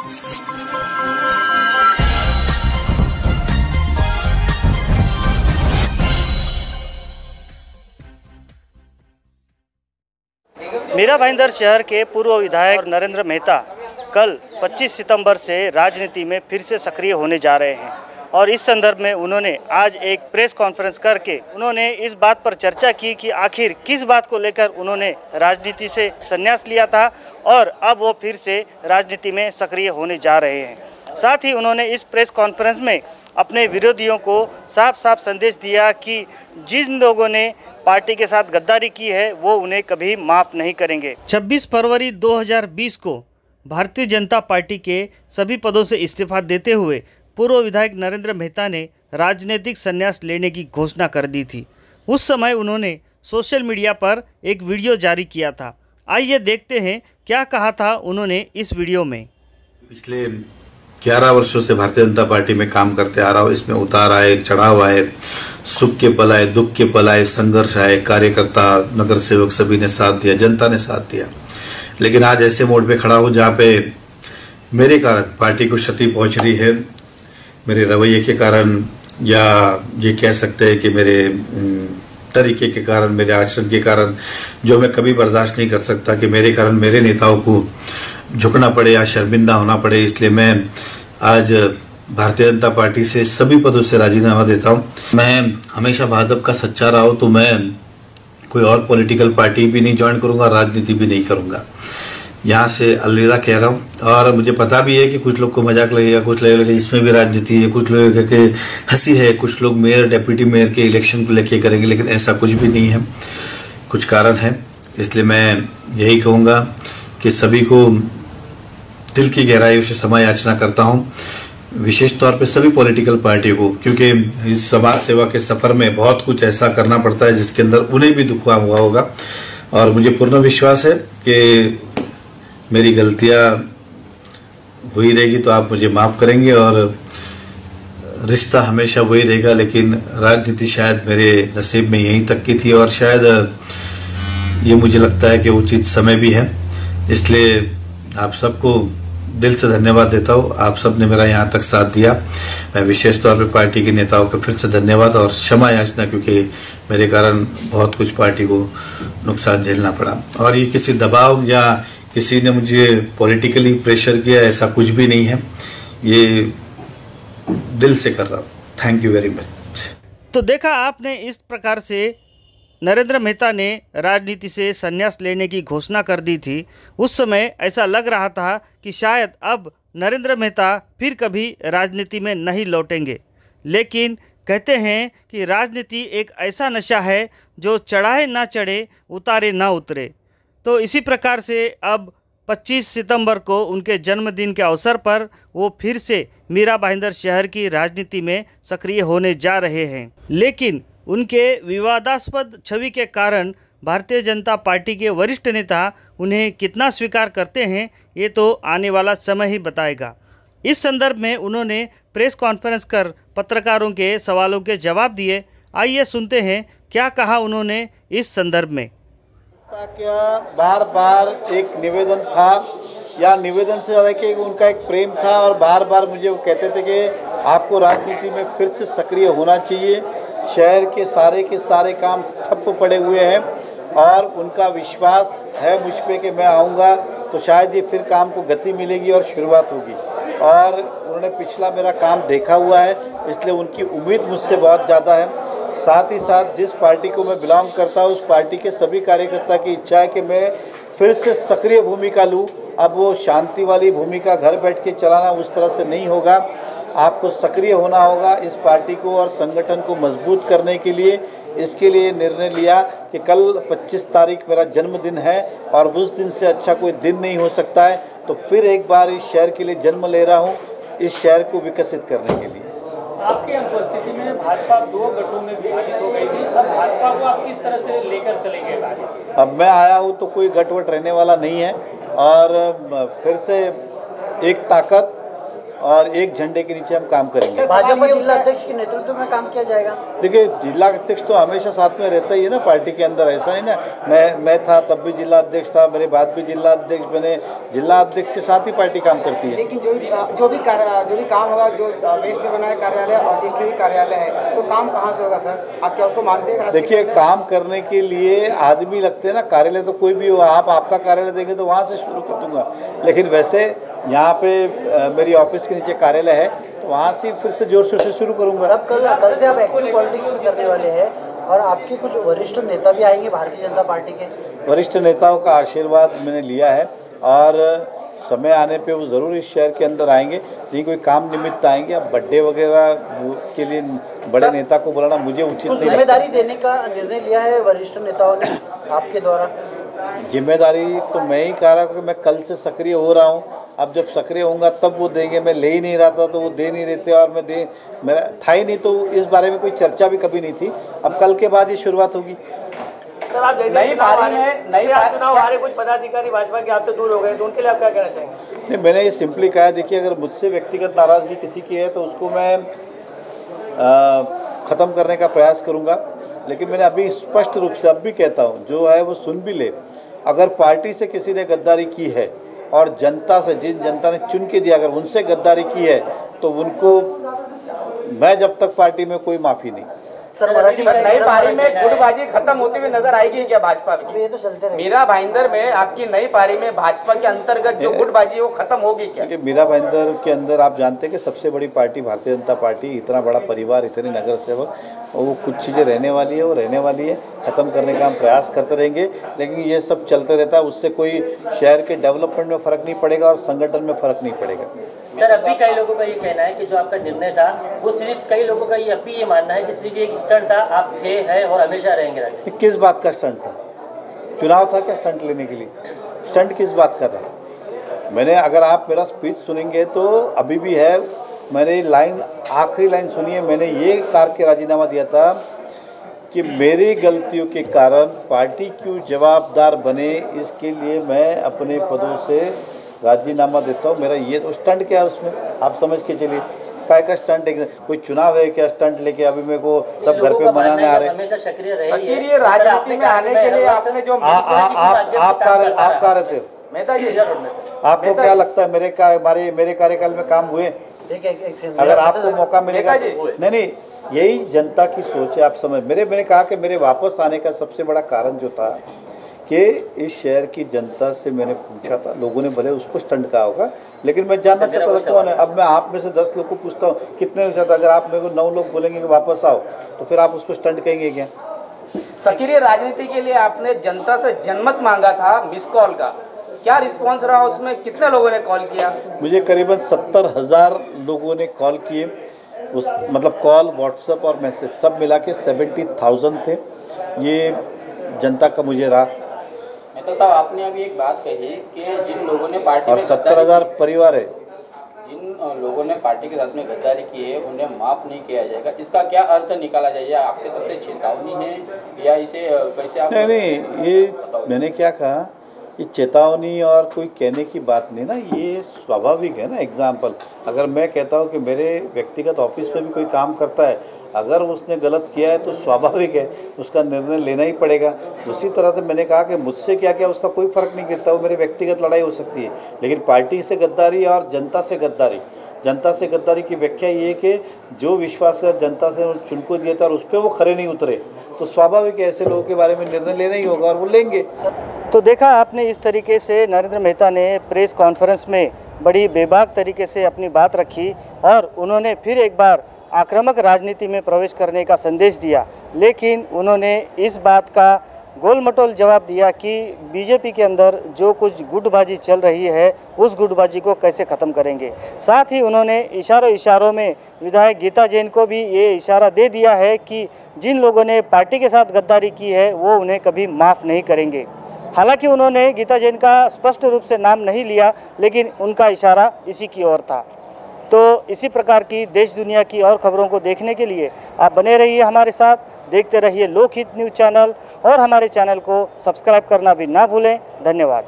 मीरा भाईंदर शहर के पूर्व विधायक नरेंद्र मेहता कल 25 सितंबर से राजनीति में फिर से सक्रिय होने जा रहे हैं और इस संदर्भ में उन्होंने आज एक प्रेस कॉन्फ्रेंस करके उन्होंने इस बात पर चर्चा की कि आखिर किस बात को लेकर उन्होंने राजनीति से संन्यास लिया था और अब वो फिर से राजनीति में सक्रिय होने जा रहे हैं। साथ ही उन्होंने इस प्रेस कॉन्फ्रेंस में अपने विरोधियों को साफ साफ संदेश दिया कि जिन लोगों ने पार्टी के साथ गद्दारी की है वो उन्हें कभी माफ़ नहीं करेंगे। 26 फरवरी 2020 को भारतीय जनता पार्टी के सभी पदों से इस्तीफा देते हुए पूर्व विधायक नरेंद्र मेहता ने राजनीतिक संन्यास लेने की घोषणा कर दी थी। उस समय उन्होंने सोशल मीडिया पर एक वीडियो जारी किया था। आइए देखते हैं क्या कहा था उन्होंने इस वीडियो में। पिछले 11 वर्षों से भारतीय जनता पार्टी में काम करते आ रहा हूँ। इसमें उतार आए, चढ़ाव आए, सुख के पल आए, दुख के पल आए, संघर्ष आए, कार्यकर्ता, नगर सेवक सभी ने साथ दिया, जनता ने साथ दिया। लेकिन आज ऐसे मोड़ पे खड़ा हूँ जहाँ पे मेरे कारण पार्टी को क्षति पहुंच रही है, मेरे रवैये के कारण, या ये कह सकते हैं कि मेरे तरीके के कारण, मेरे आचरण के कारण, जो मैं कभी बर्दाश्त नहीं कर सकता कि मेरे कारण मेरे नेताओं को झुकना पड़े या शर्मिंदा होना पड़े। इसलिए मैं आज भारतीय जनता पार्टी से सभी पदों से राजीनामा देता हूं। मैं हमेशा भाजपा का सच्चा रहा हूं, तो मैं कोई और पॉलिटिकल पार्टी भी नहीं ज्वाइन करूंगा, राजनीति भी नहीं करूंगा। यहाँ से अलविदा कह रहा हूँ। और मुझे पता भी है कि कुछ लोग को मजाक लगेगा, कुछ लगेगा इसमें भी राजनीति है, कुछ लोग के हंसी है, कुछ लोग मेयर, डिप्टी मेयर के इलेक्शन को लेके करेंगे, लेकिन ऐसा कुछ भी नहीं है। कुछ कारण है। इसलिए मैं यही कहूँगा कि सभी को दिल की गहराइयों से क्षमा याचना करता हूँ, विशेष तौर पे सभी पॉलिटिकल पार्टियों को, क्योंकि इस समाज सेवा के सफर में बहुत कुछ ऐसा करना पड़ता है जिसके अंदर उन्हें भी दुख हुआ होगा। और मुझे पूर्ण विश्वास है कि मेरी गलतियां हुई रहेगी तो आप मुझे माफ करेंगे और रिश्ता हमेशा वही रहेगा। लेकिन राजनीति शायद मेरे नसीब में यहीं तक की थी और शायद ये मुझे लगता है कि उचित समय भी है। इसलिए आप सबको दिल से धन्यवाद देता हूँ। आप सब ने मेरा यहाँ तक साथ दिया। मैं विशेष तौर पे पार्टी के नेताओं का फिर से धन्यवाद और क्षमा याचना, क्योंकि मेरे कारण बहुत कुछ पार्टी को नुकसान झेलना पड़ा। और ये किसी दबाव या किसी ने मुझे पॉलिटिकली प्रेशर किया, ऐसा कुछ भी नहीं है। ये दिल से कर रहा हूँ। Thank you very much. तो देखा आपने, इस प्रकार से नरेंद्र मेहता ने राजनीति से संन्यास लेने की घोषणा कर दी थी। उस समय ऐसा लग रहा था कि शायद अब नरेंद्र मेहता फिर कभी राजनीति में नहीं लौटेंगे। लेकिन कहते हैं कि राजनीति एक ऐसा नशा है जो चढ़ाए ना चढ़े, उतारे ना उतरे। तो इसी प्रकार से अब 25 सितंबर को उनके जन्मदिन के अवसर पर वो फिर से मीरा भाईंदर शहर की राजनीति में सक्रिय होने जा रहे हैं। लेकिन उनके विवादास्पद छवि के कारण भारतीय जनता पार्टी के वरिष्ठ नेता उन्हें कितना स्वीकार करते हैं, ये तो आने वाला समय ही बताएगा। इस संदर्भ में उन्होंने प्रेस कॉन्फ्रेंस कर पत्रकारों के सवालों के जवाब दिए। आइए सुनते हैं क्या कहा उन्होंने इस संदर्भ में। क्या बार बार एक निवेदन था, या निवेदन से ज़्यादा कि उनका एक प्रेम था, और बार बार मुझे वो कहते थे कि आपको राजनीति में फिर से सक्रिय होना चाहिए। शहर के सारे काम ठप्प पड़े हुए हैं और उनका विश्वास है मुझ पे कि मैं आऊँगा तो शायद ये फिर काम को गति मिलेगी और शुरुआत होगी। और उन्होंने पिछला मेरा काम देखा हुआ है, इसलिए उनकी उम्मीद मुझसे बहुत ज़्यादा है। साथ ही साथ जिस पार्टी को मैं बिलोंग करता हूँ उस पार्टी के सभी कार्यकर्ता की इच्छा है कि मैं फिर से सक्रिय भूमिका लूँ। अब वो शांति वाली भूमिका घर बैठ के चलाना उस तरह से नहीं होगा। आपको सक्रिय होना होगा इस पार्टी को और संगठन को मजबूत करने के लिए। इसके लिए निर्णय लिया कि कल 25 तारीख मेरा जन्मदिन है और उस दिन से अच्छा कोई दिन नहीं हो सकता है, तो फिर एक बार इस शहर के लिए जन्म ले रहा हूँ, इस शहर को विकसित करने के लिए। आपकी अनुपस्थिति में भाजपा 2 गठों में विभाजित हो गई थी। अब भाजपा को आप किस तरह से लेकर चलेंगे आगे? अब मैं आया हूँ तो कोई गठवट रहने वाला नहीं है और फिर से एक ताकत और एक झंडे के नीचे हम काम करेंगे। भाजपा जिला अध्यक्ष के नेतृत्व में काम किया जाएगा। देखिए, जिला अध्यक्ष तो हमेशा साथ में रहता ही है ना पार्टी के अंदर, ऐसा नहीं ना। मैं था तब भी जिला अध्यक्ष था, मेरे बाद भी जिला अध्यक्ष बने। जिला अध्यक्ष के साथ ही पार्टी काम करती है। लेकिन जो भी काम होगा, जो देश में बना है कार्यालय और देश में भी कार्यालय है, तो काम कहाँ से होगा सर? आप क्या उसको मानते हैं? देखिए, काम करने के लिए आदमी लगते हैं ना। कार्यालय तो कोई भी हो, आपका कार्यालय देंगे तो वहाँ से शुरू कर दूंगा, लेकिन वैसे यहाँ पे मेरी ऑफिस के नीचे कार्यालय है, तो वहाँ से फिर से जोर शोर से शुरू करूँगा। अब कल से आप एक्टिव पॉलिटिक्स में करने वाले हैं और आपके कुछ वरिष्ठ नेता भी आएंगे भारतीय जनता पार्टी के। वरिष्ठ नेताओं का आशीर्वाद मैंने लिया है और समय आने पे वो ज़रूर इस शहर के अंदर आएंगे। लेकिन कोई काम निमित्त आएंगे। अब बर्थडे वगैरह के लिए बड़े नेता को बुलाना मुझे उचित नहीं लगता। जिम्मेदारी देने का निर्णय लिया है वरिष्ठ नेताओं ने आपके द्वारा? जिम्मेदारी तो मैं ही कह रहा हूँ कि मैं कल से सक्रिय हो रहा हूँ। अब जब सक्रिय होऊंगा तब वो देंगे। मैं ले ही नहीं रहा था तो वो दे नहीं रहते, और मेरा था ही नहीं, तो इस बारे में कोई चर्चा भी कभी नहीं थी। अब कल के बाद ये शुरुआत होगी। सर, आप जैसे नई पारी में चुनाव हारे कुछ पदाधिकारी भाजपा के आपसे दूर हो गए, तो उनके लिए आप क्या कहना चाहेंगे? नहीं, मैंने ये सिंपली कहा, देखिए, अगर मुझसे व्यक्तिगत नाराजगी किसी की है तो उसको मैं ख़त्म करने का प्रयास करूँगा। लेकिन मैंने अभी स्पष्ट रूप से अब भी कहता हूँ, जो है वो सुन भी ले। अगर पार्टी से किसी ने गद्दारी की है और जनता से, जिन जनता ने चुन के दिया, अगर उनसे गद्दारी की है तो उनको मैं जब तक पार्टी में कोई माफ़ी नहीं। सर, नई पारी में गुटबाजी खत्म होते हुए नजर आएगी क्या भाजपा में? ये तो चलते रहे। मीरा भाईंदर में आपकी नई पारी में भाजपा के अंतर्गत जो गुटबाजी है वो खत्म होगी क्या? मीरा भाईंदर के अंदर आप जानते हैं कि सबसे बड़ी पार्टी भारतीय जनता पार्टी, इतना बड़ा परिवार, इतने नगर सेवक, वो कुछ चीज़ें रहने वाली है, वो रहने वाली है। ख़त्म करने का हम प्रयास करते रहेंगे, लेकिन ये सब चलते रहता है। उससे कोई शहर के डेवलपमेंट में फ़र्क नहीं पड़ेगा और संगठन में फ़र्क नहीं पड़ेगा। सर, अभी कई लोगों का ये कहना है कि जो आपका निर्णय था वो सिर्फ, कई लोगों का ये अभी ये मानना है कि सिर्फ एक स्टंट था, आप थे, हैं और हमेशा रहेंगे। किस बात का स्टंट था? चुनाव था क्या स्टंट लेने के लिए? स्टंट किस बात का था? मैंने, अगर आप मेरा स्पीच सुनेंगे तो अभी भी है, मैंने लाइन, आखिरी लाइन सुनिए। मैंने ये करके राजीनामा दिया था कि मेरी गलतियों के कारण पार्टी क्यों जवाबदार बने, इसके लिए मैं अपने पदों से राजीनामा देता हूँ। मेरा ये तो स्टंट क्या है उसमें, आप समझ के चलिए। काय का स्टंट? कोई चुनाव है क्या स्टंट लेके अभी मेरे को सब घर पे मनाने आ रहे? हमेशा सक्रिय राजनीति में आने के लिए आपने जो आप कह रहे थे, आपको क्या लगता है मेरे कार्यकाल में काम हुए? अगर आपको मौका मिलेगा, नहीं, यही जनता की सोच है। आप समझ, मैंने कहा कि मेरे वापस आने का सबसे बड़ा कारण जो था कि इस शहर की जनता से मैंने पूछा था, लोगों ने भले उसको स्टंट कहा होगा, लेकिन मैं जानना चाहता था कौन है। अब मैं आप में से 10 लोग को पूछता हूँ कितने हो जाता, अगर आप मेरे को 9 लोग बोलेंगे कि वापस आओ, तो फिर आप उसको स्टंट कहेंगे क्या? सक्रिय राजनीति के लिए आपने जनता से जनमत मांगा था, मिस कॉल का, क्या रिस्पॉन्स रहा उसमें? कितने लोगों ने कॉल किया? मुझे करीबन 70,000 लोगों ने कॉल किए। उस मतलब कॉल, व्हाट्सएप और मैसेज सब मिला के 70,000 थे। ये जनता का मुझे रहा। तो साहब, आपने अभी एक बात कही कि जिन लोगों ने पार्टी और 70,000 परिवार है, जिन लोगों ने पार्टी के साथ में गद्दारी की है उन्हें माफ नहीं किया जाएगा, इसका क्या अर्थ निकाला जाए? आपके तरफ से चेतावनी है या इसे कैसे आप? नहीं, ये मैंने क्या कहा, ये चेतावनी और कोई कहने की बात नहीं ना, ये स्वाभाविक है ना। एग्जाम्पल, अगर मैं कहता हूँ कि मेरे व्यक्तिगत ऑफिस में भी कोई काम करता है, अगर उसने गलत किया है तो स्वाभाविक है उसका निर्णय लेना ही पड़ेगा। उसी तरह से मैंने कहा कि मुझसे क्या क्या उसका कोई फ़र्क नहीं गिरता, वो मेरी व्यक्तिगत लड़ाई हो सकती है, लेकिन पार्टी से गद्दारी और जनता से गद्दारी की व्याख्या ये है कि जो विश्वासघात जनता से चुन को दिया था और उस पर वो खरे नहीं उतरे, तो स्वाभाविक है ऐसे लोगों के बारे में निर्णय लेना ही होगा और वो लेंगे। तो देखा आपने, इस तरीके से नरेंद्र मेहता ने प्रेस कॉन्फ्रेंस में बड़ी बेबाक तरीके से अपनी बात रखी और उन्होंने फिर एक बार आक्रामक राजनीति में प्रवेश करने का संदेश दिया। लेकिन उन्होंने इस बात का गोल-मटोल जवाब दिया कि बीजेपी के अंदर जो कुछ गुटबाजी चल रही है उस गुटबाजी को कैसे ख़त्म करेंगे। साथ ही उन्होंने इशारों में विधायक गीता जैन को भी ये इशारा दे दिया है कि जिन लोगों ने पार्टी के साथ गद्दारी की है वो उन्हें कभी माफ़ नहीं करेंगे। हालांकि उन्होंने गीता जैन का स्पष्ट रूप से नाम नहीं लिया, लेकिन उनका इशारा इसी की ओर था। तो इसी प्रकार की देश दुनिया की और खबरों को देखने के लिए आप बने रहिए हमारे साथ, देखते रहिए लोकहित न्यूज़ चैनल और हमारे चैनल को सब्सक्राइब करना भी ना भूलें। धन्यवाद।